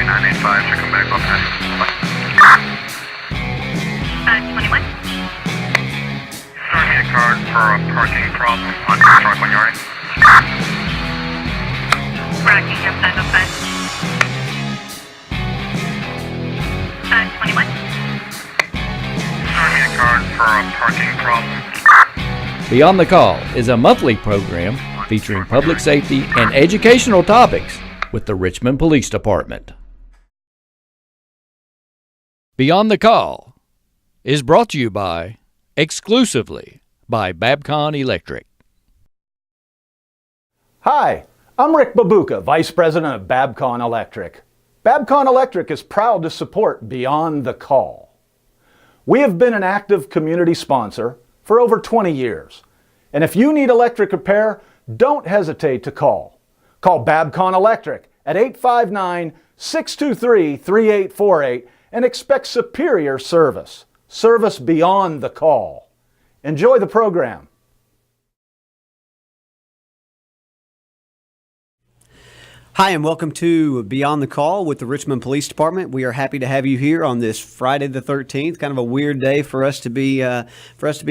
985 should come back up ahead. 21. Start me a card for a parking problem on Truck when you're ready. Rocking up 505. 21. Start me a card for a parking problem. Beyond the Call is a monthly program featuring public safety and educational topics with the Richmond Police Department. Beyond the Call is brought to you exclusively by Babcon Electric. Hi, I'm Rick Babuka, Vice President of Babcon Electric. Babcon Electric is proud to support Beyond the Call. We have been an active community sponsor for over 20 years. And if you need electric repair, don't hesitate to call. Call Babcon Electric at 859-623-3848 and expect superior service. Service beyond the call. Enjoy the program. Hi, and welcome to Beyond the Call with the Richmond Police Department. We are happy to have you here on this Friday the 13th. Kind of a weird day for us to be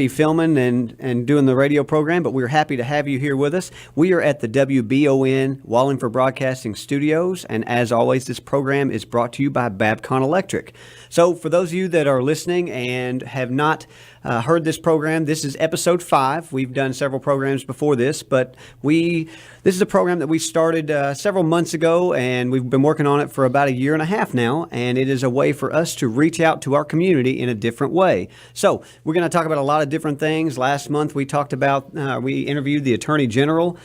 filming and doing the radio program, but we're happy to have you here with us. We are at the WBON Wallingford Broadcasting Studios, and as always, this program is brought to you by Babcon Electric. So, for those of you that are listening and have not heard this program, this is episode 5. We've done several programs before this, but this is a program that we started several months ago, and we've been working on it for about a year and a half now, and it is a way for us to reach out to our community in a different way. So we're going to talk about a lot of different things. Last month we talked about, we interviewed the Attorney General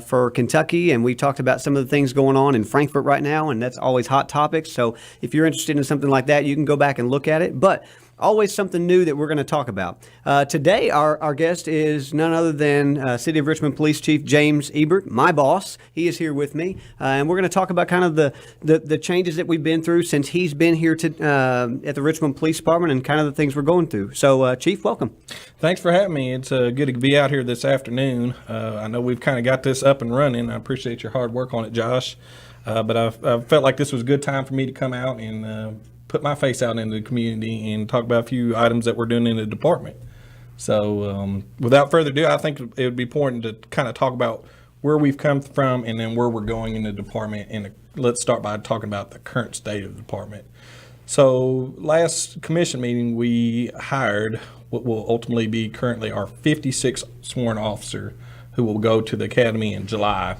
for Kentucky, and we talked about some of the things going on in Frankfort right now, and that's always hot topics. So if you're interested in something like that, you can go back and look at it. But always something new that we're going to talk about. Today, our guest is none other than City of Richmond Police Chief James Ebert, my boss. He is here with me, and we're going to talk about kind of the changes that we've been through since he's been here at the Richmond Police Department and kind of the things we're going through. So, Chief, welcome. Thanks for having me. It's good to be out here this afternoon. I know we've kind of got this up and running. I appreciate your hard work on it, Josh. But I felt like this was a good time for me to come out and put my face out into the community and talk about a few items that we're doing in the department. So without further ado, I think it would be important to kind of talk about where we've come from and then where we're going in the department. And let's start by talking about the current state of the department. So last commission meeting, we hired what will ultimately be currently our 56th sworn officer who will go to the academy in July.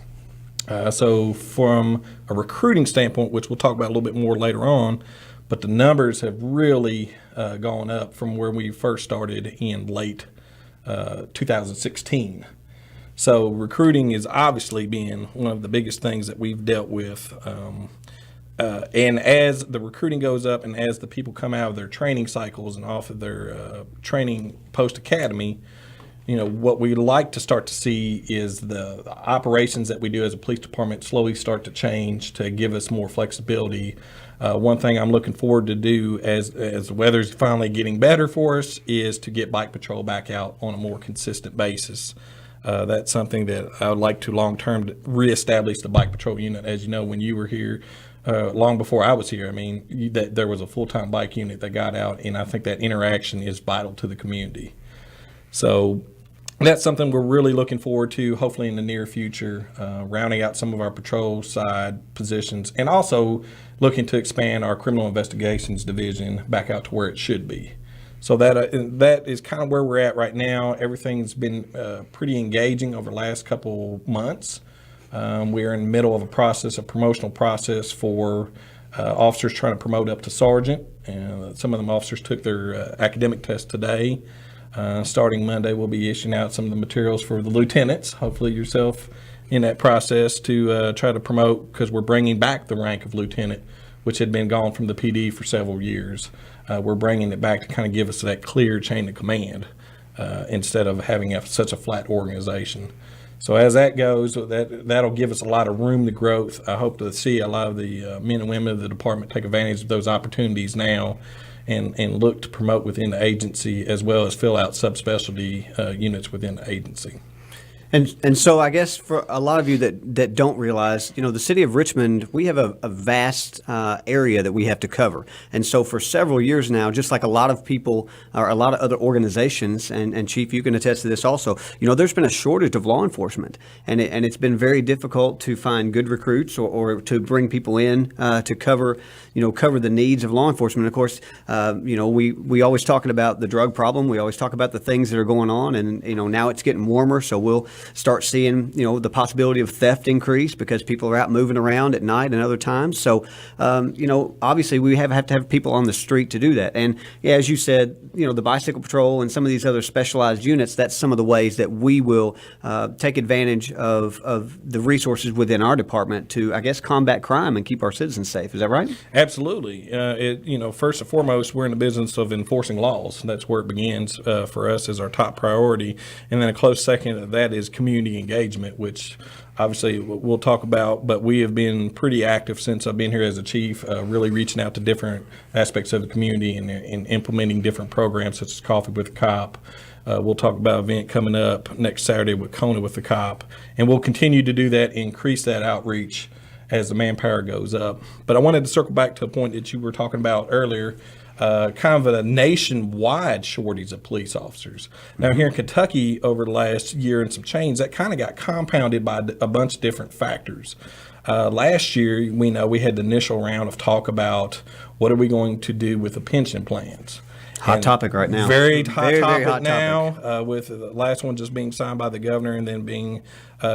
So from a recruiting standpoint, which we'll talk about a little bit more later on, but the numbers have really gone up from where we first started in late 2016. So recruiting is obviously being one of the biggest things that we've dealt with. And as the recruiting goes up and as the people come out of their training cycles and off of their training post-academy, what we like to start to see is the operations that we do as a police department slowly start to change to give us more flexibility. One thing I'm looking forward to do as the weather's finally getting better for us is to get bike patrol back out on a more consistent basis. That's something that I would like to long-term reestablish the bike patrol unit. As you know, when you were here, long before I was here, that there was a full-time bike unit that got out, and I think that interaction is vital to the community. So that's something we're really looking forward to, hopefully in the near future, rounding out some of our patrol side positions and also looking to expand our criminal investigations division back out to where it should be. So that is kind of where we're at right now. Everything's been pretty engaging over the last couple months. We're in the middle of a promotional process for officers trying to promote up to sergeant. And some of them officers took their academic test today. Starting Monday, we'll be issuing out some of the materials for the lieutenants, hopefully yourself in that process to try to promote, because we're bringing back the rank of lieutenant, which had been gone from the PD for several years. We're bringing it back to kind of give us that clear chain of command instead of having such a flat organization. So as that goes, that'll give us a lot of room to growth. I hope to see a lot of the men and women of the department take advantage of those opportunities now and look to promote within the agency as well as fill out subspecialty units within the agency. And so I guess for a lot of you that don't realize, the city of Richmond, we have a vast area that we have to cover. And so for several years now, just like a lot of people or a lot of other organizations, and Chief, you can attest to this also, there's been a shortage of law enforcement. And it's been very difficult to find good recruits or to bring people in to cover the needs of law enforcement. Of course, we always talking about the drug problem. We always talk about the things that are going on. And, now it's getting warmer, so we'll start seeing, the possibility of theft increase because people are out moving around at night and other times. So, obviously we have to have people on the street to do that. And as you said, the bicycle patrol and some of these other specialized units, that's some of the ways that we will take advantage of the resources within our department to, I guess, combat crime and keep our citizens safe. Is that right? Absolutely. First and foremost, we're in the business of enforcing laws. That's where it begins for us as our top priority. And then a close second of that is community engagement, which obviously we'll talk about, but we have been pretty active since I've been here as a chief, really reaching out to different aspects of the community and implementing different programs such as Coffee with the Cop. We'll talk about an event coming up next Saturday with Kona with the Cop, and we'll continue to do that, increase that outreach as the manpower goes up. But I wanted to circle back to a point that you were talking about earlier, kind of a nationwide shortage of police officers. Now here in Kentucky over the last year and some change, that kind of got compounded by a bunch of different factors. Last year, we know we had the initial round of talk about what are we going to do with the pension plans. Hot topic right now. Very hot very topic hot now, topic. with the last one just being signed by the governor and then being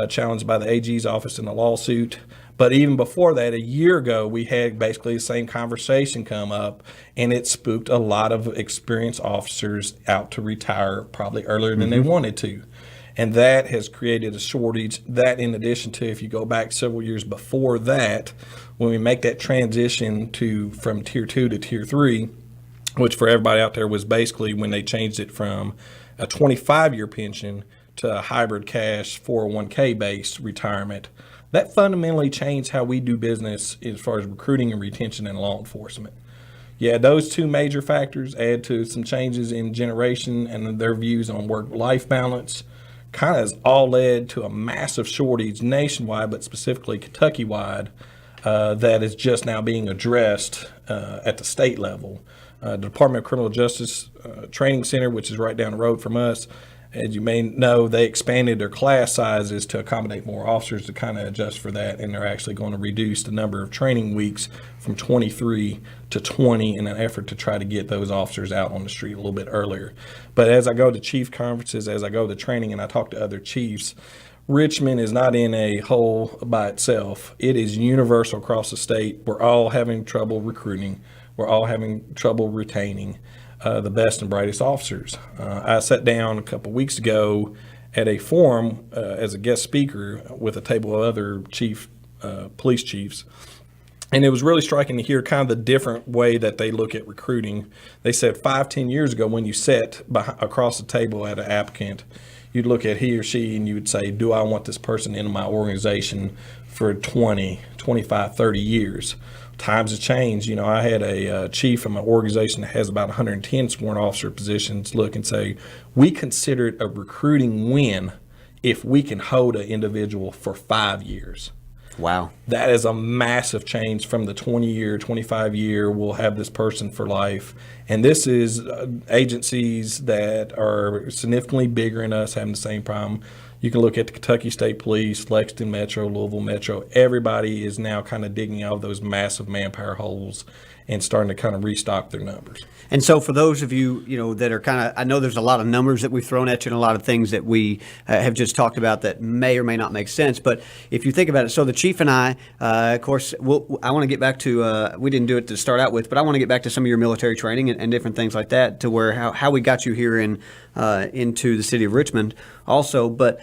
challenged by the AG's office in a lawsuit. But even before that, a year ago, we had basically the same conversation come up, and it spooked a lot of experienced officers out to retire probably earlier than they wanted to. And that has created a shortage. That, in addition to, if you go back several years before that, when we make that transition from Tier 2 to Tier 3, which for everybody out there was basically when they changed it from a 25-year pension to a hybrid cash 401k based retirement, that fundamentally changed how we do business as far as recruiting and retention in law enforcement. Yeah, those two major factors add to some changes in generation and their views on work-life balance, kind of has all led to a massive shortage nationwide, but specifically Kentucky-wide, that is just now being addressed at the state level. The Department of Criminal Justice Training Center, which is right down the road from us, as you may know, they expanded their class sizes to accommodate more officers to kind of adjust for that, and they're actually going to reduce the number of training weeks from 23 to 20 in an effort to try to get those officers out on the street a little bit earlier. But as I go to chief conferences, as I go to training and I talk to other chiefs, Richmond is not in a hole by itself. It is universal across the state. We're all having trouble recruiting. We're all having trouble retaining the best and brightest officers. I sat down a couple weeks ago at a forum as a guest speaker with a table of other police chiefs, and it was really striking to hear kind of the different way that they look at recruiting. They said 5-10 years ago, when you sat across the table at an applicant, you'd look at he or she and you would say, do I want this person in my organization for 20, 25, 30 years? Times have changed. I had a chief in my organization that has about 110 sworn officer positions look and say, we consider it a recruiting win if we can hold an individual for 5 years. Wow. That is a massive change from the 20-year, 25-year, we'll have this person for life. And this is agencies that are significantly bigger than us having the same problem. You can look at the Kentucky State Police, Lexington Metro, Louisville Metro. Everybody is now kind of digging out of those massive manpower holes and starting to kind of restock their numbers. And so for those of you, that are kind of, I know there's a lot of numbers that we've thrown at you and a lot of things that we have just talked about that may or may not make sense. But if you think about it, so the chief and I, of course, I want to get back to, we didn't do it to start out with, but I want to get back to some of your military training and different things like that to where how we got you here into the city of Richmond also. But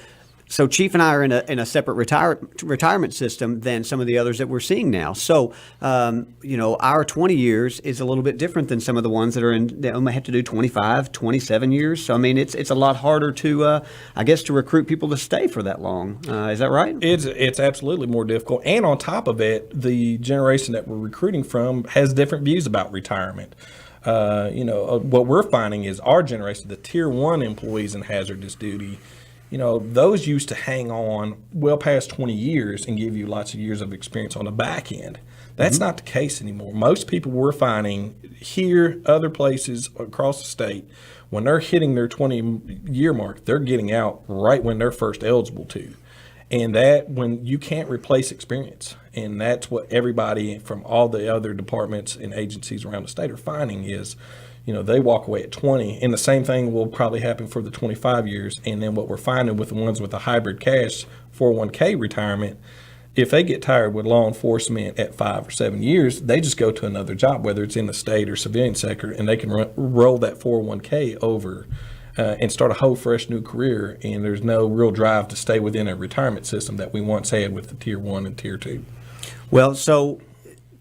so Chief and I are in a separate retirement system than some of the others that we're seeing now. So, our 20 years is a little bit different than some of the ones that may have to do 25, 27 years. So, I mean, it's a lot harder to, to recruit people to stay for that long. Is that right? It's absolutely more difficult. And on top of it, the generation that we're recruiting from has different views about retirement. What we're finding is our generation, the Tier 1 employees in hazardous duty, those used to hang on well past 20 years and give you lots of years of experience on the back end. That's not the case anymore. Most people we're finding here, other places across the state, when they're hitting their 20-year mark, they're getting out right when they're first eligible to. And that, when you can't replace experience, and that's what everybody from all the other departments and agencies around the state are finding is, they walk away at 20, and the same thing will probably happen for the 25 years. And then what we're finding with the ones with the hybrid cash 401k retirement, if they get tired with law enforcement at 5 or 7 years, they just go to another job, whether it's in the state or civilian sector, and they can roll that 401k over and start a whole fresh new career. And there's no real drive to stay within a retirement system that we once had with the Tier 1 and Tier 2. Well, so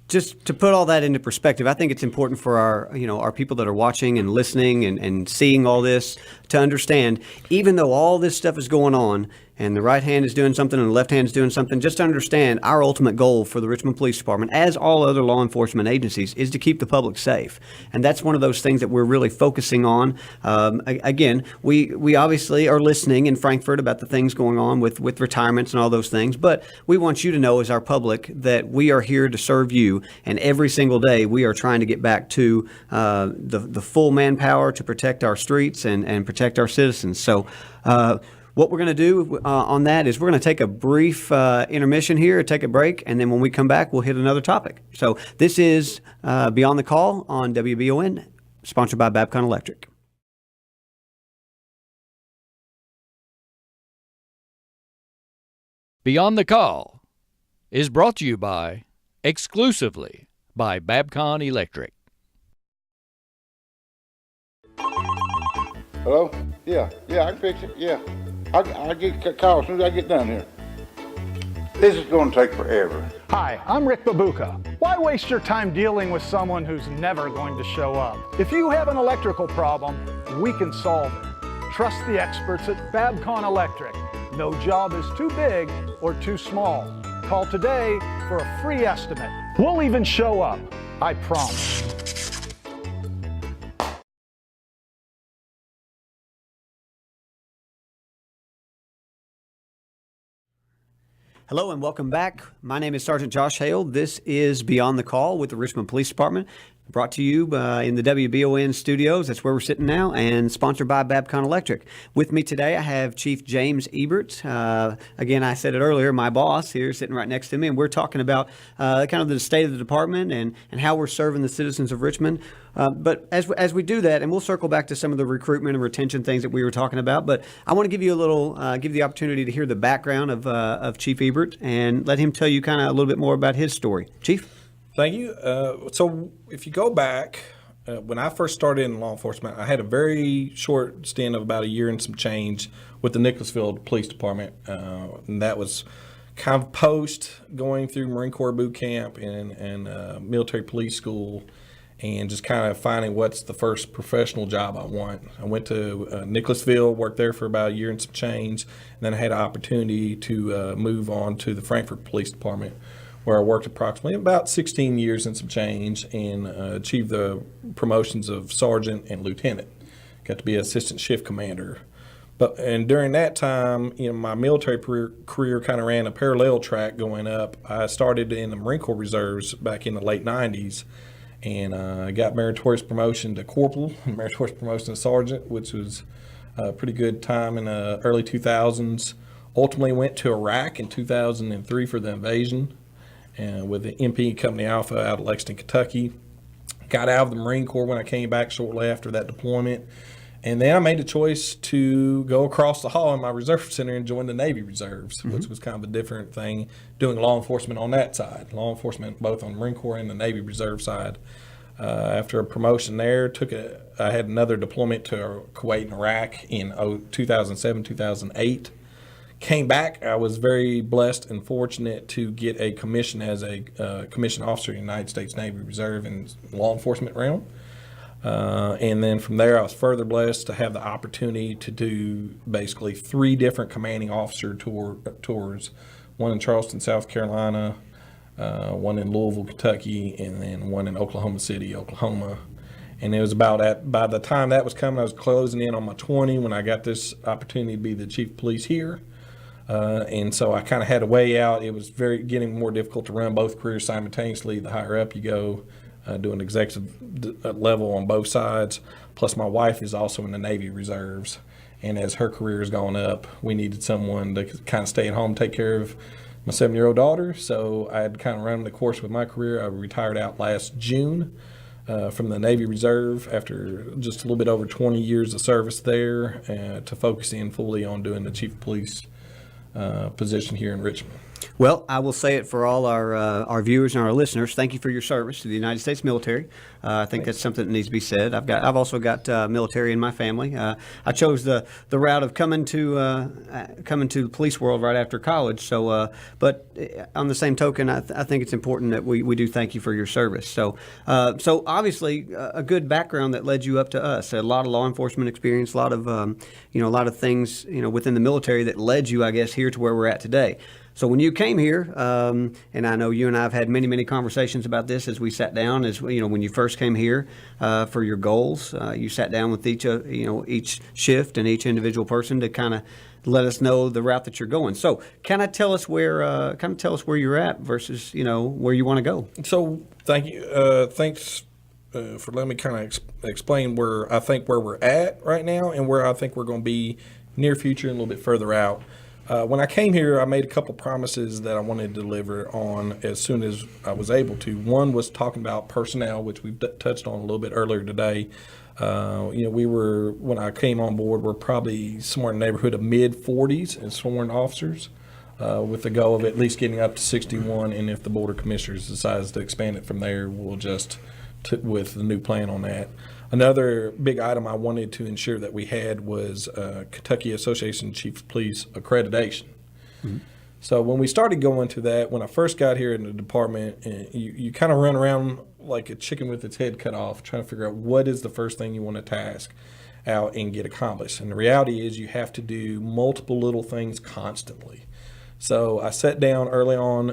just to put all that into perspective, I think it's important for our people that are watching and listening and seeing all this to understand, even though all this stuff is going on and the right hand is doing something and the left hand is doing something, just to understand our ultimate goal for the Richmond Police Department, as all other law enforcement agencies, is to keep the public safe. And that's one of those things that we're really focusing on. Again, we obviously are listening in Frankfort about the things going on with retirements and all those things, but we want you to know as our public that we are here to serve you, and every single day we are trying to get back to the full manpower to protect our streets and protect our citizens. So what we're going to do on that is we're going to take a brief intermission here, take a break, and then when we come back, we'll hit another topic. So this is Beyond the Call on WBON, sponsored by Babcon Electric. Beyond the Call is brought to you exclusively by Babcon Electric. Hello? Yeah, I can fix it, yeah. I'll get a call as soon as I get done here. This is going to take forever. Hi, I'm Rick Babuka. Why waste your time dealing with someone who's never going to show up? If you have an electrical problem, we can solve it. Trust the experts at Babcon Electric. No job is too big or too small. Call today for a free estimate. We'll even show up, I promise. Hello and welcome back. My name is Sergeant Josh Hale. This is Beyond the Call with the Richmond Police Department, brought to you in the WBON studios. That's where we're sitting now, and sponsored by Babcon Electric. With me today, I have Chief James Ebert. Again, I said it earlier, my boss here sitting right next to me, and we're talking about kind of the state of the department and how we're serving the citizens of Richmond. But as we do that, and we'll circle back to some of the recruitment and retention things that we were talking about, but I want to give you give the opportunity to hear the background of Chief Ebert and let him tell you kind of a little bit more about his story. Chief? Thank you. So if you go back, when I first started in law enforcement, I had a very short stint of about a year and some change with the Nicholasville Police Department. And that was kind of post going through Marine Corps boot camp and military police school, and just kind of finding what's the first professional job I want. I went to Nicholasville, worked there for about a year and some change, and then I had an opportunity to move on to the Frankfort Police Department, where I worked approximately about 16 years and some change, and achieved the promotions of sergeant and lieutenant. Got to be assistant shift commander. And during that time, my military career kind of ran a parallel track going up. I started in the Marine Corps Reserves back in the late 90s, and I got meritorious promotion to corporal and meritorious promotion to sergeant, which was a pretty good time in the early 2000s. Ultimately went to Iraq in 2003 for the invasion, and with the MP Company Alpha out of Lexington, Kentucky. Got out of the Marine Corps when I came back shortly after that deployment. And then I made a choice to go across the hall in my reserve center and join the Navy Reserves, which was kind of a different thing, doing law enforcement on that side. Law enforcement both on the Marine Corps and the Navy Reserve side. After a promotion there, I had another deployment to Kuwait and Iraq in 2007, 2008. Came back. I was very blessed and fortunate to get a commission as a commissioned officer in the United States Navy Reserve in law enforcement realm. And then from there, I was further blessed to have the opportunity to do basically 3 different commanding officer tours, one in Charleston, South Carolina, one in Louisville, Kentucky, and then one in Oklahoma City, Oklahoma. And it was by the time that was coming, I was closing in on my 20 when I got this opportunity to be the chief of police here. And so I kind of had a way out. It was getting more difficult to run both careers simultaneously. The higher up you go, doing executive level on both sides. Plus my wife is also in the Navy Reserves. And as her career has gone up, we needed someone to kind of stay at home, take care of my 7-year-old daughter. So I had kind of run the course with my career. I retired out last June from the Navy Reserve after just a little bit over 20 years of service there to focus in fully on doing the chief of police position here in Richmond. Well, I will say it for all our viewers and our listeners. Thank you for your service to the United States military. I think that's something that needs to be said. I've also got military in my family. I chose the route of coming to the police world right after college. So, but on the same token, I think it's important that we do thank you for your service. So, so obviously a good background that led you up to us. A lot of law enforcement experience, a lot of things within the military that led you, I guess, here to where we're at today. So when you came here, and I know you and I have had many conversations about this as we sat down, when you first came here for your goals, you sat down with each shift and each individual person to kind of let us know the route that you're going. So kind of tell us where you're at versus where you want to go. So thank you. Thanks for letting me kind of explain where we're at right now and where I think we're going to be near future and a little bit further out. When I came here, I made a couple promises that I wanted to deliver on as soon as I was able to. One was talking about personnel, which we've touched on a little bit earlier today. When I came on board, we're probably somewhere in the neighborhood of mid-40s as sworn officers, with the goal of at least getting up to 61. And if the Board of Commissioners decides to expand it from there, we'll adjust with the new plan on that. Another big item I wanted to ensure that we had was Kentucky Association of Chief of Police accreditation. Mm-hmm. So when we started going to that, when I first got here in the department, you kind of run around like a chicken with its head cut off, trying to figure out what is the first thing you want to task out and get accomplished. And the reality is you have to do multiple little things constantly. So I sat down early on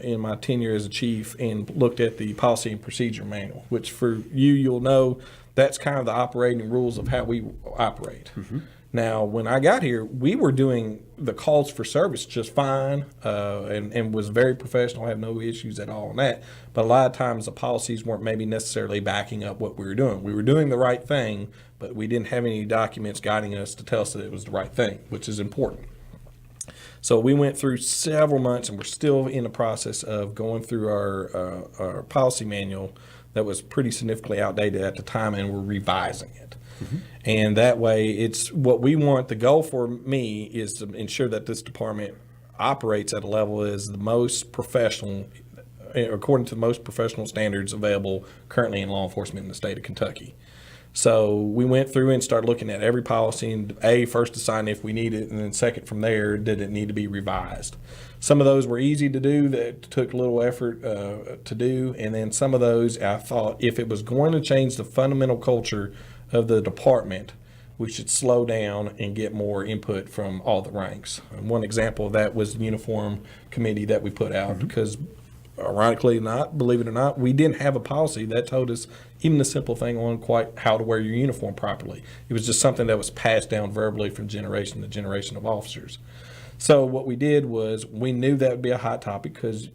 in my tenure as a chief and looked at the policy and procedure manual, which for you'll know that's kind of the operating rules of how we operate. Mm-hmm. Now, when I got here, we were doing the calls for service just fine and was very professional, have no issues at all on that. But a lot of times the policies weren't maybe necessarily backing up what we were doing. We were doing the right thing, but we didn't have any documents guiding us to tell us that it was the right thing, which is important. So we went through several months, and we're still in the process of going through our policy manual that was pretty significantly outdated at the time, and we're revising it. Mm-hmm. And that way, it's what we want. The goal for me is to ensure that this department operates at a level that is the most professional, according to the most professional standards available currently in law enforcement in the state of Kentucky. So we went through and started looking at every policy and first decide if we need it, and then second from there, did it need to be revised? Some of those were easy to do that took a little effort to do, and then some of those I thought if it was going to change the fundamental culture of the department, we should slow down and get more input from all the ranks. And one example of that was the uniform committee that we put out, mm-hmm. because ironically not, believe it or not, we didn't have a policy that told us even the simple thing on quite how to wear your uniform properly. It was just something that was passed down verbally from generation to generation of officers. So what we did was we knew that would be a hot topic because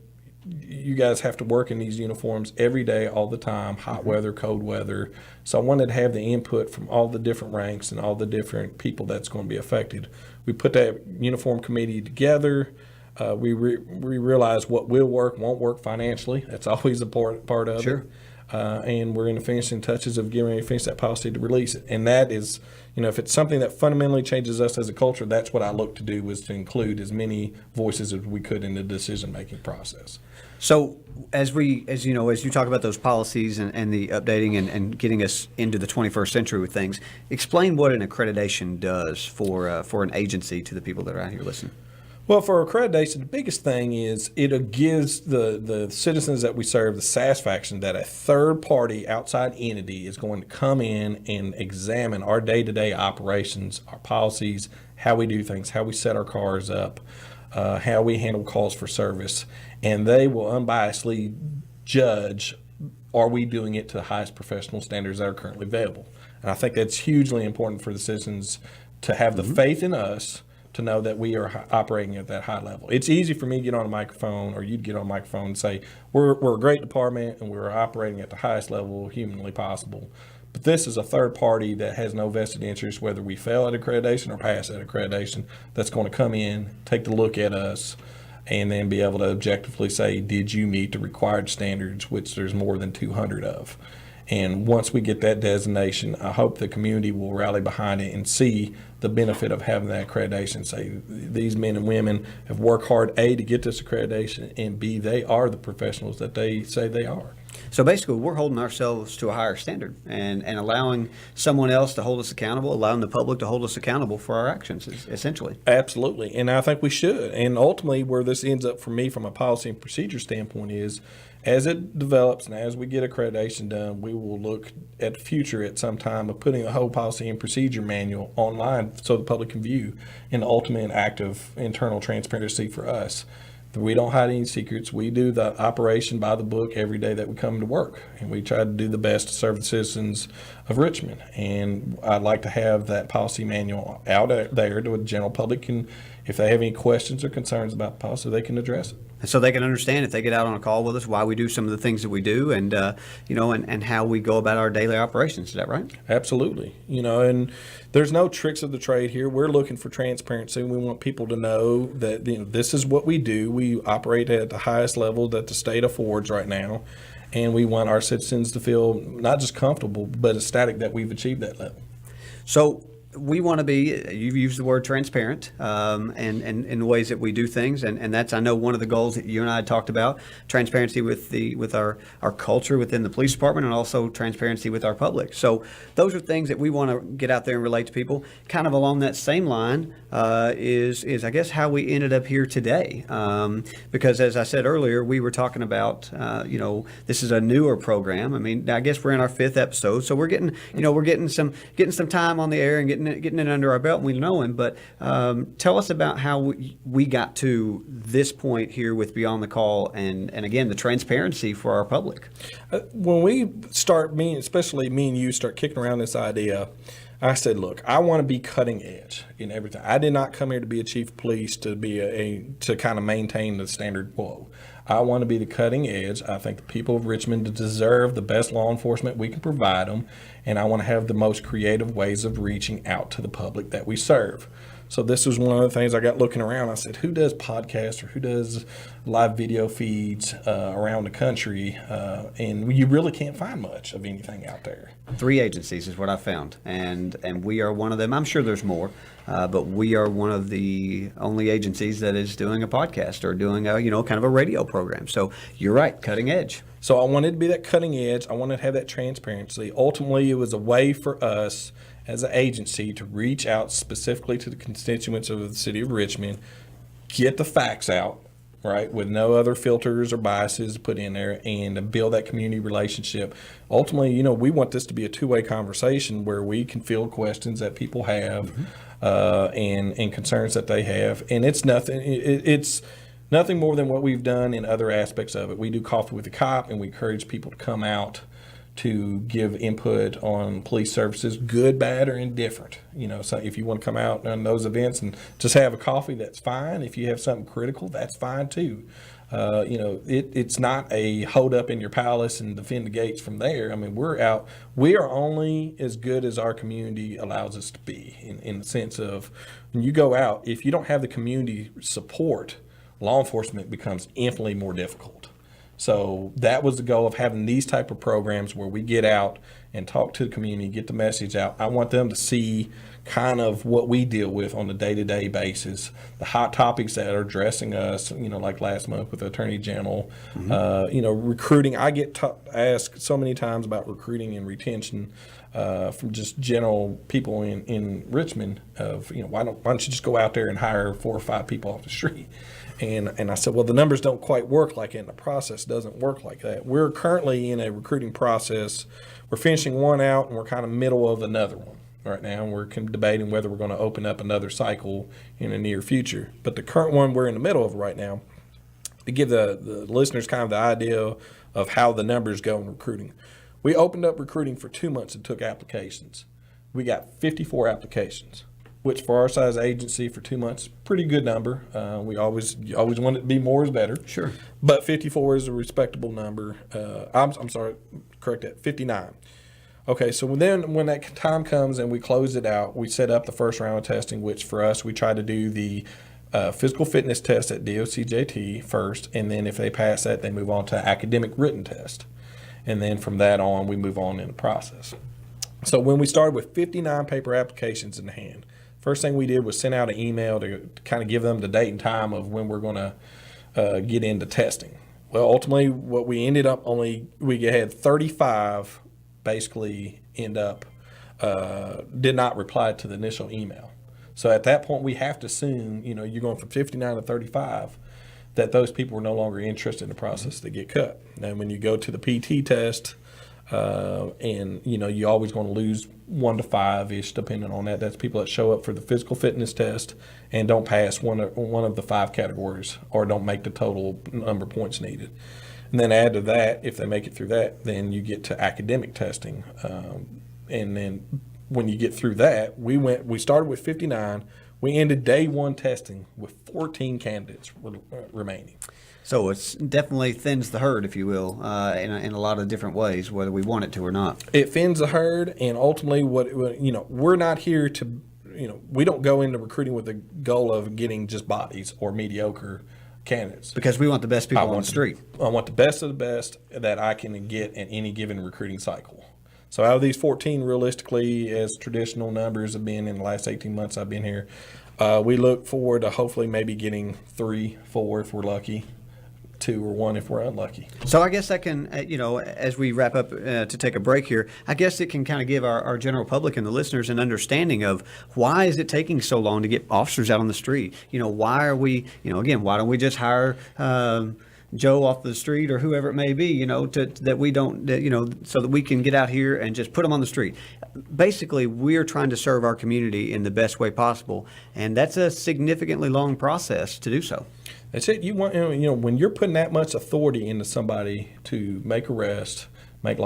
you guys have to work in these uniforms every day, all the time, hot weather, cold weather. So I wanted to have the input from all the different ranks and all the different people that's going to be affected. We put that uniform committee together. We realized what will work, won't work financially. That's always a part of it. And we're in the finishing touches of getting ready to finish that policy to release it. And that is, if it's something that fundamentally changes us as a culture, that's what I look to do, was to include as many voices as we could in the decision-making process. So as you talk about those policies and the updating and getting us into the 21st century with things, explain what an accreditation does for an agency to the people that are out here listening. Well, for accreditation, the biggest thing is it gives the citizens that we serve the satisfaction that a third-party outside entity is going to come in and examine our day-to-day operations, our policies, how we do things, how we set our cars up, how we handle calls for service, and they will unbiasedly judge are we doing it to the highest professional standards that are currently available? And I think that's hugely important for the citizens to have the faith in us to know that we are operating at that high level. It's easy for me to get on a microphone, or you'd get on a microphone and say, we're a great department and we're operating at the highest level humanly possible. But this is a third party that has no vested interest, whether we fail at accreditation or pass at accreditation, that's going to come in, take a look at us, and then be able to objectively say, did you meet the required standards, which there's more than 200 of. And once we get that designation, I hope the community will rally behind it and see the benefit of having that accreditation. Say these men and women have worked hard, A, to get this accreditation, and B, they are the professionals that they say they are. So basically, we're holding ourselves to a higher standard and allowing someone else to hold us accountable, allowing the public to hold us accountable for our actions, essentially. Absolutely. And I think we should. And ultimately, where this ends up for me from a policy and procedure standpoint is, as it develops and as we get accreditation done, we will look at the future at some time of putting a whole policy and procedure manual online so the public can view, an ultimate act of internal transparency for us. We don't hide any secrets. We do the operation by the book every day that we come to work, and we try to do the best to serve the citizens of Richmond. And I'd like to have that policy manual out there to the general public, and if they have any questions or concerns about the policy, they can address it. And so they can understand, if they get out on a call with us, why we do some of the things that we do, and and how we go about our daily operations. Is that right? Absolutely. And there's no tricks of the trade here. We're looking for transparency. We want people to know that this is what we do. We operate at the highest level that the state affords right now, and we want our citizens to feel not just comfortable, but ecstatic that we've achieved that level. So we want to be, you've used the word transparent, and in the ways that we do things, and that's, I know, one of the goals that you and I had talked about, transparency with our culture within the police department, and also transparency with our public. So those are things that we want to get out there and relate to people. Kind of along that same line is I guess how we ended up here today, because as I said earlier, we were talking about this is a newer program. I mean, I guess we're in our 5th episode, so we're getting some time on the air and getting it under our belt, and we know him. But tell us about how we got to this point here with Beyond the Call, and again, the transparency for our public. When we start, especially me and you, start kicking around this idea, I said, look, I want to be cutting edge in everything. I did not come here to be a chief of police to be to kind of maintain the standard quo. I want to be the cutting edge. I think the people of Richmond deserve the best law enforcement we can provide them, and I want to have the most creative ways of reaching out to the public that we serve. So this was one of the things I got looking around. I said, who does podcasts or who does live video feeds around the country? And you really can't find much of anything out there. 3 agencies is what I found, and we are one of them. I'm sure there's more, but we are one of the only agencies that is doing a podcast or doing a kind of a radio program. So you're right, cutting edge. So I wanted to be that cutting edge. I wanted to have that transparency. Ultimately, it was a way for us as an agency to reach out specifically to the constituents of the city of Richmond, get the facts out, right, with no other filters or biases put in there, and build that community relationship. Ultimately, we want this to be a two-way conversation where we can field questions that people have, and concerns that they have. And it's nothing more than what we've done in other aspects of it. We do Coffee with the Cop, and we encourage people to come out to give input on police services, good, bad, or indifferent. So if you want to come out on those events and just have a coffee, that's fine. If you have something critical, that's fine too. It's not a hold up in your palace and defend the gates from there. I mean, we are only as good as our community allows us to be, in the sense of when you go out, if you don't have the community support, law enforcement becomes infinitely more difficult. So that was the goal of having these type of programs where we get out and talk to the community, get the message out. I want them to see kind of what we deal with on a day-to-day basis, the hot topics that are addressing us, like last month with the Attorney General, recruiting. I get asked so many times about recruiting and retention from just general people in Richmond of, why don't you just go out there and hire 4 or 5 people off the street? And I said, well, the numbers don't quite work like it, and the process doesn't work like that. We're currently in a recruiting process. We're finishing one out, and we're kind of middle of another one right now. We're debating whether we're going to open up another cycle in the near future. But the current one we're in the middle of right now, to give the listeners kind of the idea of how the numbers go in recruiting. We opened up recruiting for 2 months and took applications. We got 54 applications, which for our size agency for 2 months, pretty good number. You always want it to be more is better. Sure. But 54 is a respectable number. I'm sorry, correct that, 59. Okay, so then when that time comes and we close it out, we set up the first round of testing, which for us, we try to do the physical fitness test at DOCJT first, and then if they pass that, they move on to academic written test. And then from that on, we move on in the process. So when we started with 59 paper applications in hand, first thing we did was send out an email to kind of give them the date and time of when we're going to get into testing. Well, ultimately, what we ended up we had 35 basically did not reply to the initial email. So at that point, we have to assume, you're going from 59 to 35, that those people were no longer interested in the process to get cut. And when you go to the PT test, and you're always going to lose 1 to 5-ish, depending on that. That's people that show up for the physical fitness test and don't pass one of the 5 categories or don't make the total number of points needed. And then add to that, if they make it through that, then you get to academic testing. And then when you get through that, we started with 59. We ended day 1 testing with 14 candidates remaining. So it's definitely thins the herd, if you will, in a lot of different ways, whether we want it to or not. It thins the herd, and ultimately, we're not here to, we don't go into recruiting with the goal of getting just bodies or mediocre candidates. Because we want the best people on the street. I want the best of the best that I can get in any given recruiting cycle. So out of these 14, realistically, as traditional numbers have been in the last 18 months I've been here, we look forward to hopefully maybe getting 3, 4 if we're lucky, 2 or 1 if we're unlucky. So I guess that can, as we wrap up to take a break here, I guess it can kind of give our general public and the listeners an understanding of why is it taking so long to get officers out on the street? Why are we, why don't we just hire Joe off the street or whoever it may be, so that we can get out here and just put them on the street. Basically, we're trying to serve our community in the best way possible, and that's a significantly long process to do so. That's it. You want, when you're putting that much authority into somebody to make arrests, make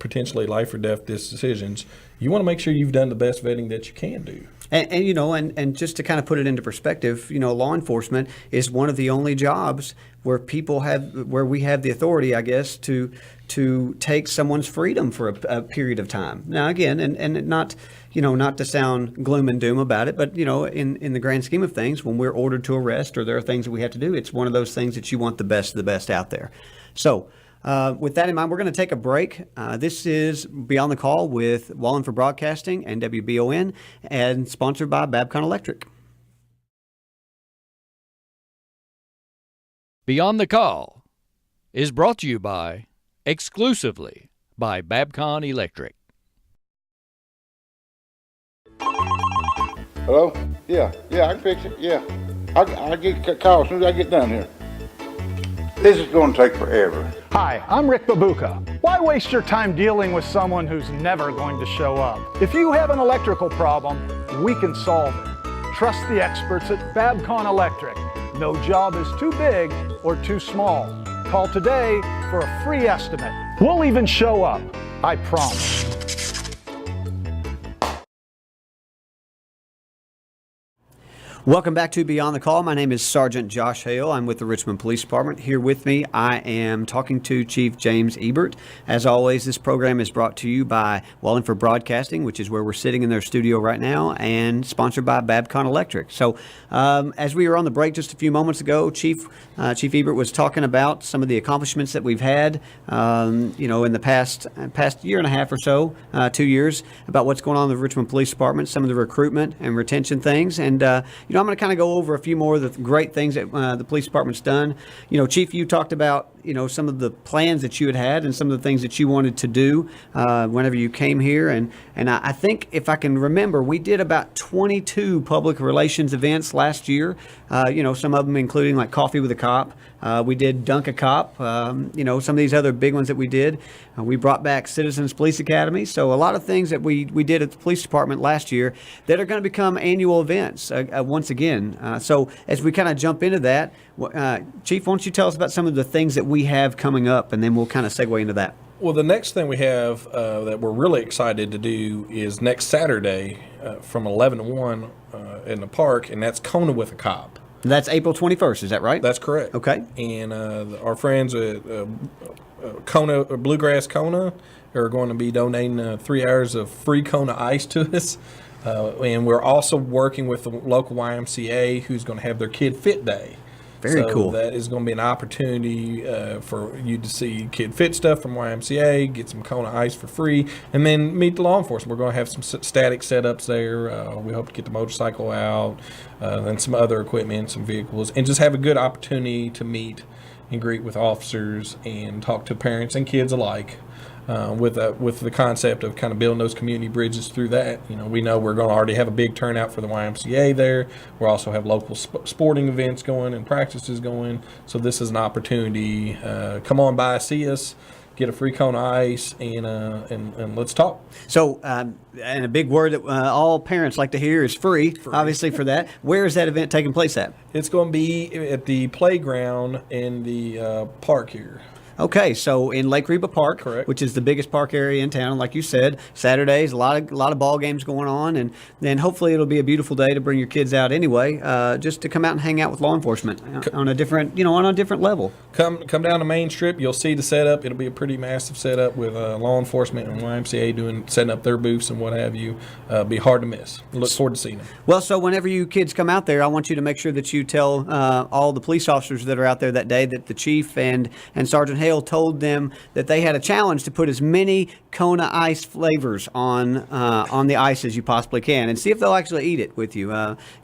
potentially life or death decisions, you want to make sure you've done the best vetting that you can do. And just to kind of put it into perspective, law enforcement is one of the only jobs where we have the authority, I guess, to take someone's freedom for a period of time. Now, again, and not to sound gloom and doom about it, but in the grand scheme of things, when we're ordered to arrest or there are things that we have to do, it's one of those things that you want the best of the best out there. So. With that in mind, we're going to take a break. This is Beyond the Call with Wallingford Broadcasting and WBON, and sponsored by Babcock Electric. Beyond the Call is brought to you exclusively by Babcock Electric. Hello? Yeah, I can fix it, yeah. I'll get a call as soon as I get done here. This is going to take forever. Hi, I'm Rick Babuka. Why waste your time dealing with someone who's never going to show up? If you have an electrical problem, we can solve it. Trust the experts at Babcock Electric. No job is too big or too small. Call today for a free estimate. We'll even show up, I promise. Welcome back to Beyond the Call. My name is Sergeant Josh Hale. I'm with the Richmond Police Department. Here with me, I am talking to Chief James Ebert. As always, this program is brought to you by Wallingford Broadcasting, which is where we're sitting in their studio right now, and sponsored by Babcock Electric. So, as we were on the break just a few moments ago, Chief Ebert was talking about some of the accomplishments that we've had, in the past year and a half or so, 2 years, about what's going on in the Richmond Police Department, some of the recruitment and retention things, and I'm going to kind of go over a few more of the great things that the police department's done. Chief, you talked about, some of the plans that you had and some of the things that you wanted to do whenever you came here. And I think, if I can remember, we did about 22 public relations events last year. Some of them including like Coffee with a Cop. We did Dunk a Cop. Some of these other big ones that we did. We brought back Citizens Police Academy. So a lot of things that we did at the police department last year that are going to become annual events once again. So as we kind of jump into that, Chief, why don't you tell us about some of the things that we have coming up, and then we'll kind of segue into that. Well, the next thing we have that we're really excited to do is next Saturday from 11 to 1 in the park, and that's Kona with a Cop. That's April 21st, is that right? That's correct. Okay. And our friends at Kona, Bluegrass Kona, are going to be donating 3 hours of free Kona ice to us. And we're also working with the local YMCA, who's going to have their Kid Fit Day. Very cool. That is going to be an opportunity for you to see Kid Fit stuff from YMCA, get some Kona ice for free, and then meet the law enforcement. We're going to have some static setups there. We hope to get the motorcycle out, and some other equipment, some vehicles, and just have a good opportunity to meet and greet with officers and talk to parents and kids alike. With the concept of kind of building those community bridges through that. We know we're going to already have a big turnout for the YMCA there. We'll also have local sporting events going and practices going. So this is an opportunity. Come on by, see us, get a free Kona ice, and let's talk. So, and a big word that all parents like to hear is free. Obviously, for that. Where is that event taking place at? It's going to be at the playground in the park here. Okay, so in Lake Reba Park, Correct. which is the biggest park area in town, like you said, Saturdays, a lot of ball games going on, and then hopefully it'll be a beautiful day to bring your kids out anyway, just to come out and hang out with law enforcement on a different level. Come down to Main Strip. You'll see the setup. It'll be a pretty massive setup with law enforcement and YMCA setting up their booths and what have you. Be hard to miss. Look forward to seeing them. Well, so whenever you kids come out there, I want you to make sure that you tell all the police officers that are out there that day that the chief and Sergeant Hale told them that they had a challenge to put as many Kona ice flavors on the ice as you possibly can, and see if they'll actually eat it with you.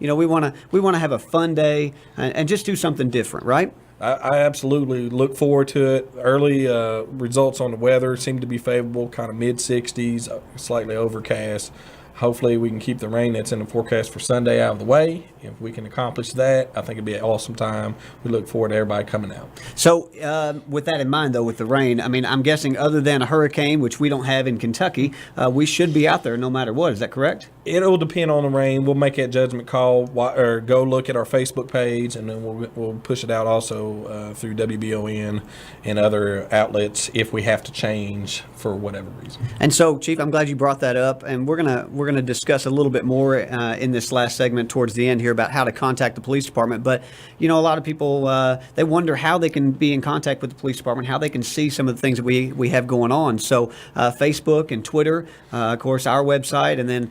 We want to have a fun day and just do something different, right? I absolutely look forward to it. Early results on the weather seem to be favorable, kind of mid-60s, slightly overcast. Hopefully we can keep the rain that's in the forecast for Sunday out of the way. If we can accomplish that, I think it'd be an awesome time. We look forward to everybody coming out. So with that in mind, though, with the rain, I mean, I'm guessing other than a hurricane, which we don't have in Kentucky, we should be out there no matter what. Is that correct? It'll depend on the rain. We'll make that judgment call, or go look at our Facebook page, and then we'll push it out also through WBON and other outlets if we have to change for whatever reason. And so, Chief, I'm glad you brought that up, and we're gonna discuss a little bit more in this last segment towards the end here about how to contact the police department. But a lot of people they wonder how they can be in contact with the police department, how they can see some of the things that we have going on. So Facebook and Twitter, of course, our website, and then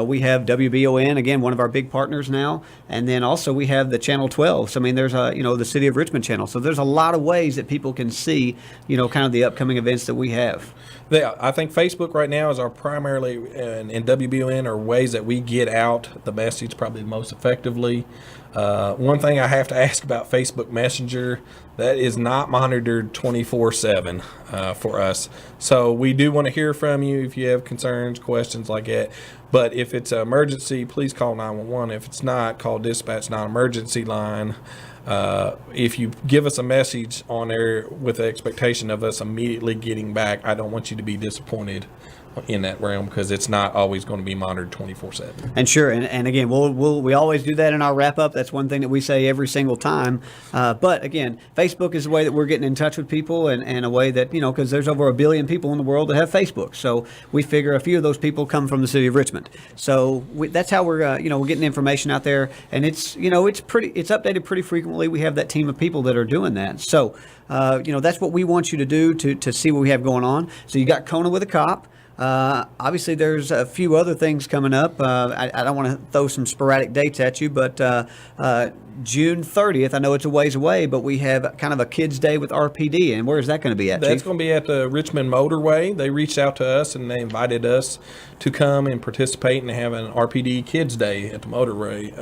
we have WBON, again, one of our big partners now, and then also we have the Channel 12. So I mean, there's the City of Richmond channel. So there's a lot of ways that people can see kind of the upcoming events that we have. I think Facebook right now is our primarily, and WBON are ways that we get out the message probably most effectively. One thing I have to ask about Facebook Messenger, that is not monitored 24/7 for us. So we do want to hear from you if you have concerns, questions like that. But if it's an emergency, please call 911. If it's not, call dispatch non-emergency line. If you give us a message on there with the expectation of us immediately getting back, I don't want you to be disappointed in that realm, because it's not always going to be monitored 24/7. And sure, and again, we always do that in our wrap up. That's one thing that we say every single time. But again, Facebook is a way that we're getting in touch with people, and a way that because there's over 1 billion people in the world that have Facebook. So we figure a few of those people come from the city of Richmond. So that's how we're we're getting information out there, and it's it's updated pretty frequently. We have that team of people that are doing that. So that's what we want you to do to see what we have going on. So you got Kona with a Cop. Obviously, there's a few other things coming up. I don't want to throw some sporadic dates at you, but June 30th, I know it's a ways away, but we have kind of a Kids Day with RPD. And where is that going to be at, That's Chief? going to be at the Richmond Motorway. They reached out to us and they invited us to come and participate and have an RPD Kids Day at the Motorway.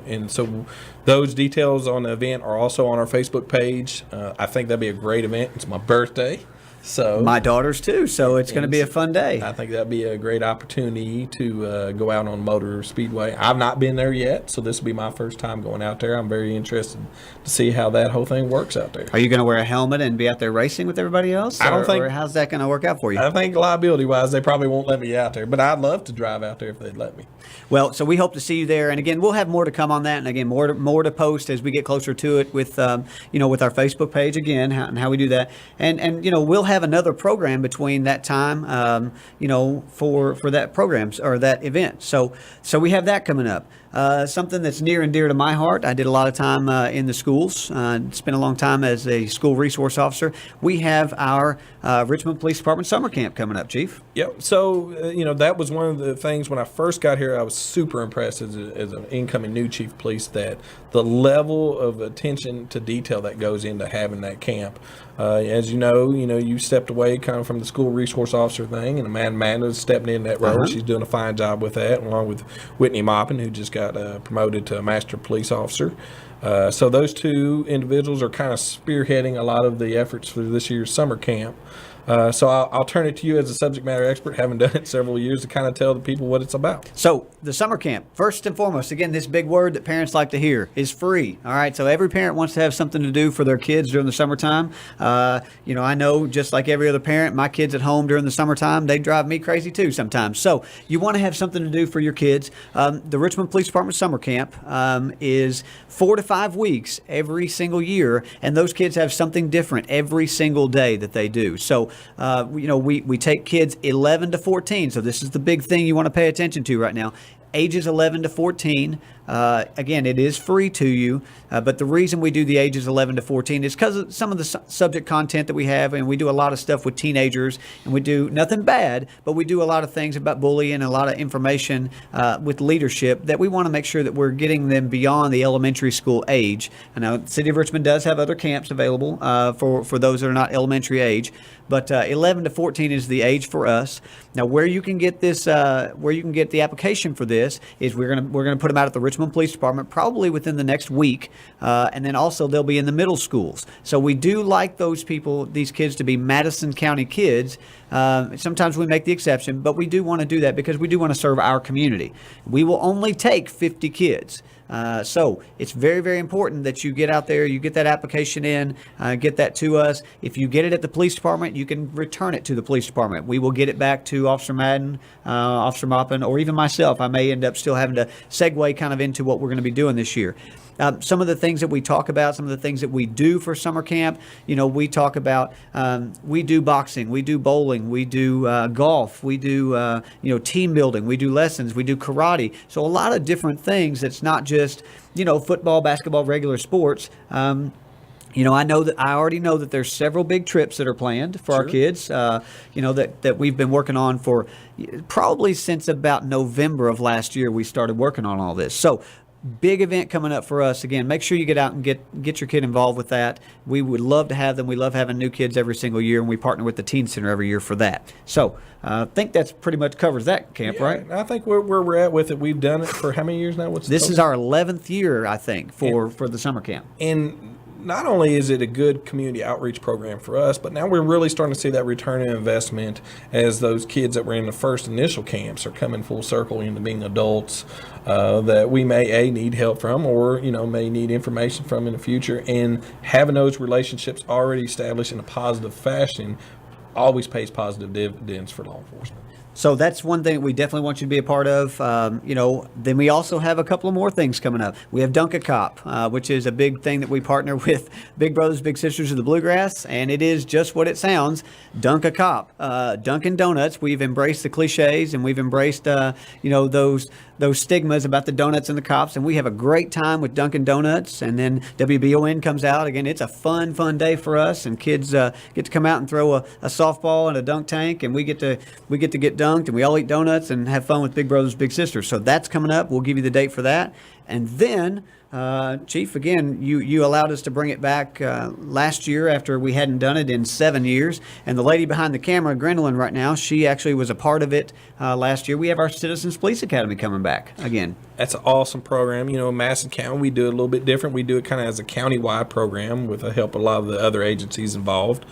And so those details on the event are also on our Facebook page. I think that'd be a great event. It's my birthday. So My daughter's too, so it's going to be a fun day. I think that'd be a great opportunity to go out on Motor Speedway. I've not been there yet, so this will be my first time going out there. I'm very interested to see how that whole thing works out there. Are you going to wear a helmet and be out there racing with everybody else? I don't think- Or how's that going to work out for you? I think liability-wise, they probably won't let me out there, but I'd love to drive out there if they'd let me. Well, so we hope to see you there, and again, we'll have more to come on that, and again, more to post as we get closer to it with with our Facebook page again, and how we do that, and we'll have another program between that time, for that programs or that event. So we have that coming up. Something that's near and dear to my heart. I did a lot of time in the schools, spent a long time as a school resource officer. We have our Richmond Police Department summer camp coming up, Chief. Yep. So, that was one of the things when I first got here, I was super impressed as an incoming new chief of police that the level of attention to detail that goes into having that camp. As you know, you stepped away kind of from the school resource officer thing, and Amanda's stepping in that role. She's doing a fine job with that, along with Whitney Maupin, who just got promoted to a master police officer. So those two individuals are kind of spearheading a lot of the efforts for this year's summer camp. So I'll turn it to you as a subject matter expert, having done it several years, to kind of tell the people what it's about. So the summer camp, first and foremost, again, this big word that parents like to hear, is free. All right, so every parent wants to have something to do for their kids during the summertime. I know just like every other parent, my kids at home during the summertime, they drive me crazy too sometimes. So you want to have something to do for your kids. The Richmond Police Department summer camp is 4 to 5 weeks every single year, and those kids have something different every single day that they do. So we take kids 11 to 14. So this is the big thing you want to pay attention to right now. Ages 11 to 14. Again, it is free to you, but the reason we do the ages 11 to 14 is because of some of the subject content that we have, and we do a lot of stuff with teenagers, and we do nothing bad, but we do a lot of things about bullying and a lot of information with leadership that we want to make sure that we're getting them beyond the elementary school age. I know the City of Richmond does have other camps available for those that are not elementary age, but 11 to 14 is the age for us. Now, where you can get this, where you can get the application for this is we're gonna put them out at the Richmond Police Department probably within the next week, and then also they'll be in the middle schools. So we do like these kids to be Madison County kids. Sometimes we make the exception, but we do want to do that because we do want to serve our community. We will only take 50 kids. So it's very, very important that you get out there, you get that application in, get that to us. If you get it at the police department, you can return it to the police department. We will get it back to Officer Madden, Officer Maupin, or even myself. I may end up still having to segue kind of into what we're going to be doing this year. Some of the things that we talk about, some of the things that we do for summer camp, we talk about, we do boxing, we do bowling, we do golf, we do, team building, we do lessons, we do karate. So a lot of different things that's not just, football, basketball, regular sports. I already know that there's several big trips that are planned for our kids, that we've been working on for probably since about November of last year. We started working on all this. So big event coming up for us. Again, make sure you get out and get your kid involved with that. We would love to have them. We love having new kids every single year, and we partner with the Teen Center every year for that. So I think that's pretty much covers that camp, right? I think where we're at with it, we've done it for how many years now? This is our 11th year, I think, for the summer camp. And not only is it a good community outreach program for us, but now we're really starting to see that return on investment as those kids that were in the first initial camps are coming full circle into being adults that we may need help from, or may need information from in the future. And having those relationships already established in a positive fashion always pays positive dividends for law enforcement. So that's one thing we definitely want you to be a part of. Then we also have a couple of more things coming up. We have Dunk-A-Cop, which is a big thing that we partner with Big Brothers Big Sisters of the Bluegrass, and it is just what it sounds, Dunk-A-Cop. Dunkin' Donuts, we've embraced the cliches, and we've embraced those stigmas about the donuts and the cops, and we have a great time with Dunkin' Donuts. And then WBON comes out. Again, it's a fun day for us, and kids get to come out and throw a softball in a dunk tank, and we get to get dunked and we all eat donuts and have fun with Big Brothers Big Sisters. So that's coming up. We'll give you the date for that. And then, Chief, again, you allowed us to bring it back last year after we hadn't done it in 7 years. And the lady behind the camera, Gwendolyn, right now, she actually was a part of it last year. We have our Citizens Police Academy coming back again. That's an awesome program. You know, in Madison County, we do it a little bit different. We do it kind of as a county-wide program with the help of a lot of the other agencies involved.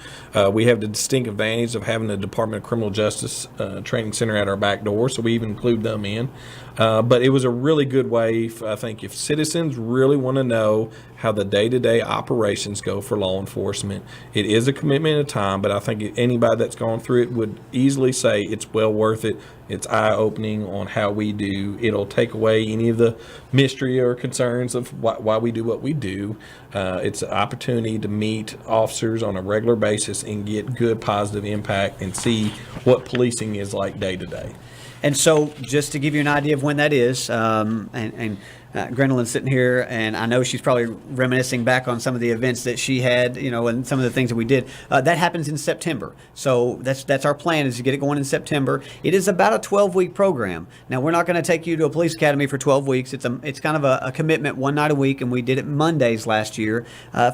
We have the distinct advantage of having the Department of Criminal Justice Training Center at our back door, so we even include them in. But it was a really good way, I think, if citizens really want to know how the day-to-day operations go for law enforcement. It is a commitment of time, but I think anybody that's gone through it would easily say it's well worth it. It's eye-opening on how we do. It'll take away any of the mystery or concerns of why we do what we do. It's an opportunity to meet officers on a regular basis and get good positive impact and see what policing is like day to day. And so, just to give you an idea of when that is, Gwendolyn's sitting here, and I know she's probably reminiscing back on some of the events that she had, you know, and some of the things that we did. That happens in September. So that's our plan, is to get it going in September. It is about a 12-week program. Now, we're not going to take you to a police academy for 12 weeks. It's kind of a commitment, one night a week, and we did it Mondays last year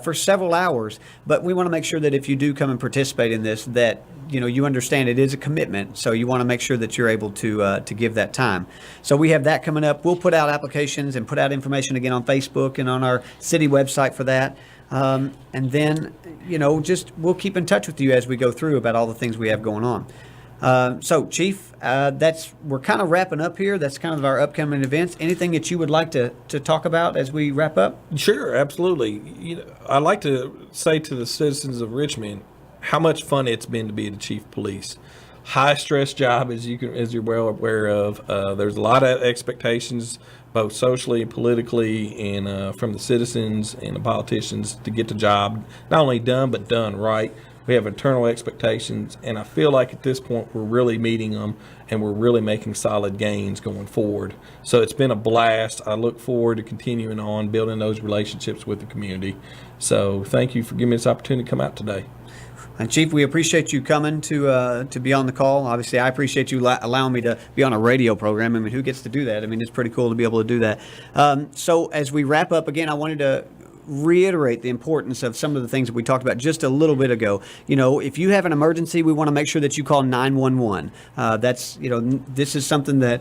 for several hours. But we want to make sure that if you do come and participate in this, that you know you understand it is a commitment. So you want to make sure that you're able to give that time. So we have that coming up. We'll put out applications and put out information again on Facebook and on our city website for that. And then, you know, just we'll keep in touch with you as we go through about all the things we have going on. So, Chief, we're kind of wrapping up here. That's kind of our upcoming events. Anything that you would like to talk about as we wrap up? Sure, absolutely. You know, I'd like to say to the citizens of Richmond how much fun it's been to be the chief of police. High stress job, as you're well aware of. There's a lot of expectations, both socially and politically, and from the citizens and the politicians to get the job not only done but done right. We have internal expectations, and I feel like at this point we're really meeting them, and we're really making solid gains going forward. So it's been a blast. I look forward to continuing on building those relationships with the community. So thank you for giving me this opportunity to come out today. And Chief, we appreciate you coming to be on the call. Obviously, I appreciate you allowing me to be on a radio program. I mean, who gets to do that? I mean, it's pretty cool to be able to do that. So as we wrap up, again, I wanted to reiterate the importance of some of the things that we talked about just a little bit ago. You know, if you have an emergency, we want to make sure that you call 911. That's, you know, this is something that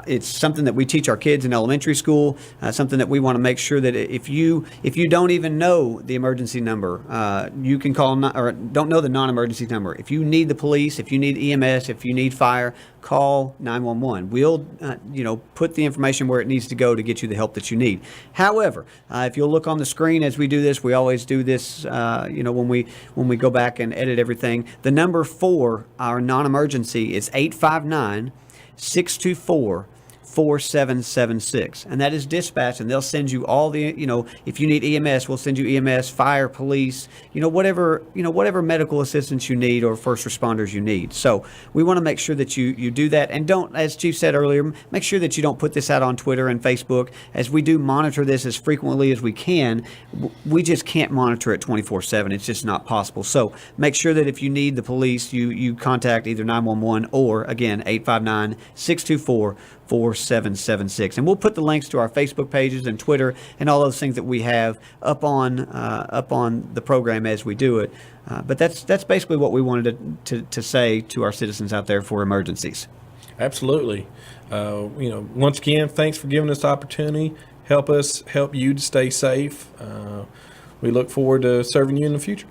it's something that we teach our kids in elementary school. Something that we want to make sure that if you don't even know the emergency number, you can call or don't know the non-emergency number. If you need the police, if you need EMS, if you need fire, call 911. We'll, put the information where it needs to go to get you the help that you need. However, if you'll look on the screen as we do this, we always do this, when we go back and edit everything. The number for our non-emergency is 859-624-4776, and that is dispatch, and they'll send you all the, if you need EMS, we'll send you EMS, fire, police, whatever medical assistance you need or first responders you need. So we want to make sure that you do that, and don't, as Chief said earlier, make sure that you don't put this out on Twitter and Facebook. As we do monitor this as frequently as we can, we just can't monitor it 24/7. It's just not possible. So make sure that if you need the police, you contact either 911 or, again, 859-624-4776, and we'll put the links to our Facebook pages and Twitter and all those things that we have up on the program as we do it. But that's basically what we wanted to say to our citizens out there for emergencies. Absolutely. Once again, thanks for giving us the opportunity. Help us help you to stay safe. We look forward to serving you in the future.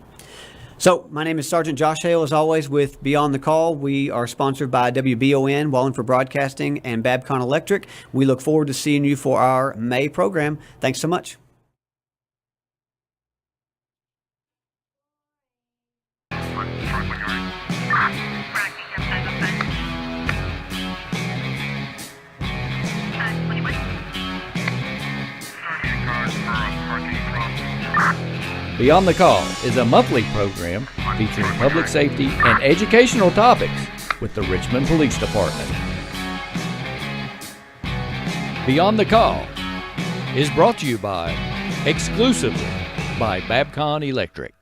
So, my name is Sergeant Josh Hale, as always, with Beyond the Call. We are sponsored by WBON, Wallingford Broadcasting, and Babcon Electric. We look forward to seeing you for our May program. Thanks so much. Beyond the Call is a monthly program featuring public safety and educational topics with the Richmond Police Department. Beyond the Call is brought to you exclusively by Babcon Electric.